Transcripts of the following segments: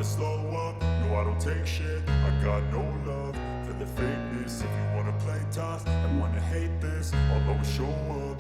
slow up, no I don't take shit. I got no love for the fakeness. If you wanna play tough and wanna hate this, I'll always show up.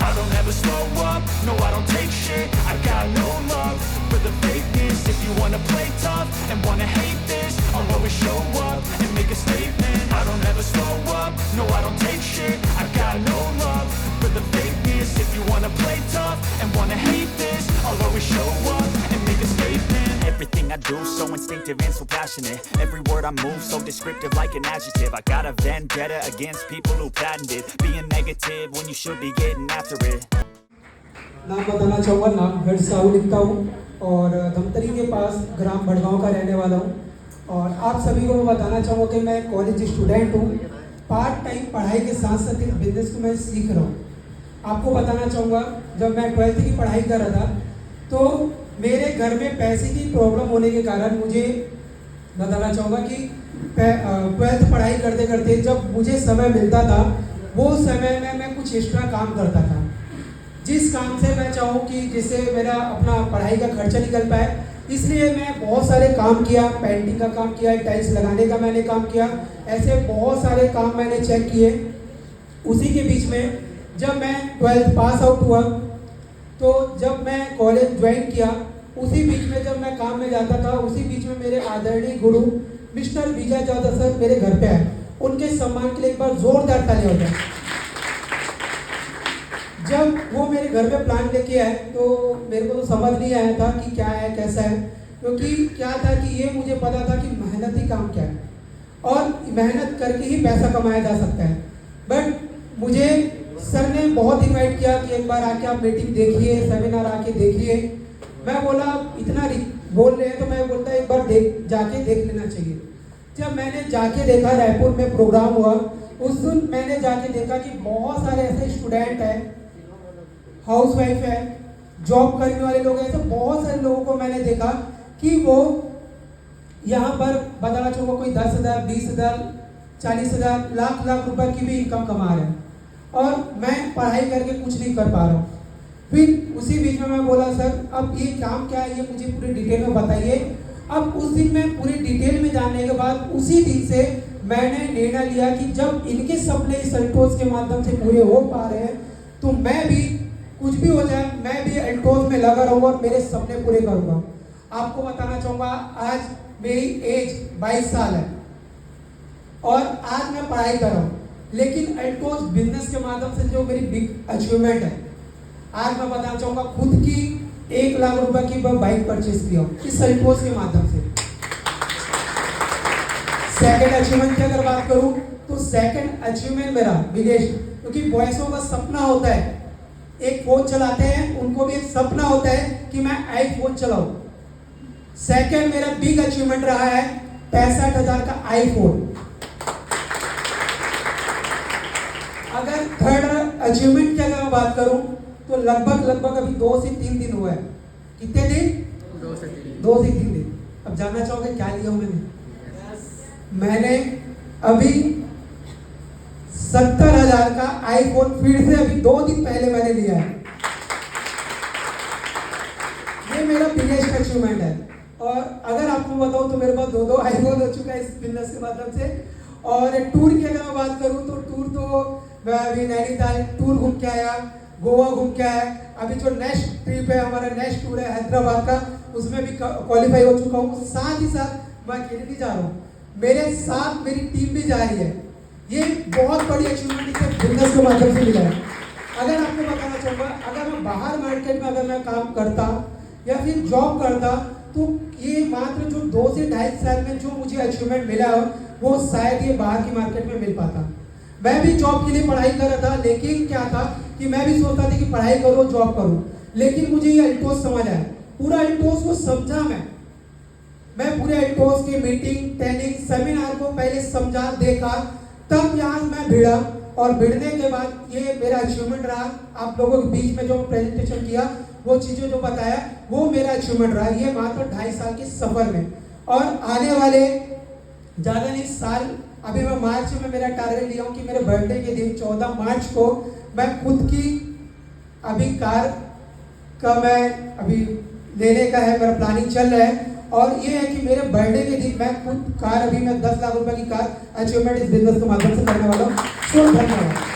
I don't ever slow up, no I don't take shit. I got no love for the fakeness. If you wanna play tough and wanna hate this, I'll always show up and make a statement. I don't ever slow up, no I don't take shit. I got no love for the fakeness. If you wanna play tough and wanna hate this, I'll always show up and make a statement. Everything I do so instinctive and so passionate. Every word I move so descriptive like an adjective. I got a vendetta against people who patented being negative when you should be getting after it. नाम बताना चाहूँगा, नाम गढ़ साहू लिखता हूँ और धमतरी के पास ग्राम बड़गांव का रहने वाला हूँ। और आप सभी को मैं बताना चाहूँगा कि मैं कॉलेज स्टूडेंट हूँ। पार्ट टाइम पढ़ाई के साथ साथ एक बिजनेस को मैं सीख रहा हूँ। आपको बताना चाहूँगा, जब मैं 12th की पढ़ाई कर रहा था तो मेरे घर में पैसे की प्रॉब्लम होने के कारण मुझे बताना चाहूँगा कि 12th पढ़ाई करते करते जब मुझे समय मिलता था वो समय में मैं कुछ एक्स्ट्रा काम करता था, जिस काम से मैं चाहूँ कि जिससे मेरा अपना पढ़ाई का खर्चा निकल पाए। इसलिए मैं बहुत सारे काम किया, पेंटिंग का काम किया, टाइल्स लगाने का मैंने काम किया, ऐसे बहुत सारे काम मैंने चेक किए। उसी के बीच में जब मैं 12th पास आउट हुआ तो जब मैं कॉलेज ज्वाइन किया, उसी बीच में जब मैं काम में जाता था, उसी बीच में मेरे आदरणीय गुरु मिस्टर विजय चौधरी सर मेरे घर पे आए। उनके सम्मान के लिए एक बार जोरदार ताली हो जाए। जब वो मेरे घर पे प्लान लेके आए तो मेरे को तो समझ नहीं आया था कि क्या है कैसा है, क्योंकि क्या था कि ये मुझे पता था कि मेहनती काम क्या है और मेहनत करके ही पैसा कमाया जा सकता है। बट मुझे सर ने बहुत इनवाइट किया कि एक बार आके आप मीटिंग देखिए, सेमिनार आके देखिए। मैं बोला इतना बोल रहे हैं तो मैं बोलता एक बार जाके देख लेना चाहिए। जब मैंने जाके देखा, रायपुर में प्रोग्राम हुआ, उस दिन मैंने जाके देखा कि बहुत सारे ऐसे स्टूडेंट हैं, हाउस वाइफ है, जॉब करने वाले लोग हैं, ऐसे बहुत सारे लोगों को मैंने देखा कि वो यहाँ पर बताना चाहूँगा कोई 10,000, 20,000, 40,000, लाख रुपए की भी इनकम कमा रहे हैं और मैं पढ़ाई करके कुछ नहीं कर पा रहा हूँ। फिर उसी बीच में मैं बोला सर अब ये काम क्या है, ये मुझे पूरी डिटेल में बताइए। अब उस दिन में पूरी डिटेल में जानने के बाद उसी दिन से मैंने निर्णय लिया कि जब इनके सपने इस अल्टोज के माध्यम से पूरे हो पा रहे हैं तो मैं भी कुछ भी हो जाए, मैं भी अल्टोज में लगा रहूँगा और मेरे सपने पूरे करूँगा। आपको बताना चाहूँगा, आज मेरी एज 22 साल है और आज मैं पढ़ाई कर रहा हूँ, लेकिन अल्टोज बिजनेस के माध्यम से जो मेरी बिग अचीवमेंट है, आज मैं बताना चाहूँगा खुद की 1 लाख रुपए की बाइक परचेज किया इस अल्टोज के माध्यम से। सेकंड अचीवमेंट की अगर बात करूँ तो सेकंड अचीवमेंट मेरा विदेश, क्योंकि बॉयसों का सपना होता है एक फोन चलाते हैं, उनको भी एक सपना होता है कि मैं आईफोन चलाऊं। सेकंड मेरा बिग अचीवमेंट रहा है 65,000 का आईफोन। अगर थर्ड अचीवमेंट की अगर मैं बात करूं तो लगभग अभी 2 से 3 दिन हुआ है। कितने दिन? 2 से 3 दिन। अब जानना चाहोगे क्या लिया हूं मैंने अभी 70,000 का आईफोन फिर से अभी 2 दिन पहले मैंने लिया है। ये मेरा बिगेस्ट अचीवमेंट है। और अगर आपको बताऊं तो मेरे पास 2 आईफोन हो चुका है इस बिजनेस के माध्यम से। और टूर की अगर मैं बात करूं तो टूर तो मैं अभी नैनीताल टूर घूम के आया, गोवा घूम के आया। अभी जो नेक्स्ट ट्रिप है, हमारा नेक्स्ट टूर है हैदराबाद का, उसमें भी क्वालिफाई हो चुका हूँ। साथ ही साथ मैं अकेले नहीं जा रहा हूँ, मेरे साथ मेरी टीम भी जा रही है। ये बहुत बड़ी अचीवमेंट इसे बिजनेस के माध्यम से मिला है। अगर आपको बताना चाहूँगा, अगर मैं बाहर मार्केट में अगर मैं काम करता या फिर जॉब करता तो ये मात्र जो 2 से 2.5 साल में जो मुझे अचीवमेंट मिला है वो शायद ये बाहर की मार्केट में मिल पाता। मैं भी जॉब के लिए पढ़ाई कर रहा था, लेकिन क्या था कि मैं भी सोचता था कि पढ़ाई करो जॉब करूँ, लेकिन मुझे ये अल्टोज समझ आया। पूरा अल्टोज को समझा मैं पूरे अल्टोज की मीटिंग, ट्रेनिंग, सेमिनार को पहले समझा, देखा, तब यहाँ मैं भिड़ा और भिड़ने के बाद ये मेरा अचीवमेंट रहा। आप लोगों के बीच में जो प्रेजेंटेशन किया, वो चीज़ें जो बताया, वो मेरा अचीवमेंट रहा। ये मात्र 2.5 साल के सफर में। और आने वाले ज़्यादा नहीं साल, अभी मैं मार्च में मेरा टारगेट लिया हूँ कि मेरे बर्थडे के दिन 14 मार्च को मैं खुद की अभी कार का मैं अभी लेने का है, मेरा प्लानिंग चल रहा है। और ये है कि मेरे बर्थडे के दिन मैं खुद कार, अभी मैं 10 लाख रुपए की कार अचीवमेंट इस बिजनेस के माध्यम से करने वाला हूँ। सो धन्यवाद।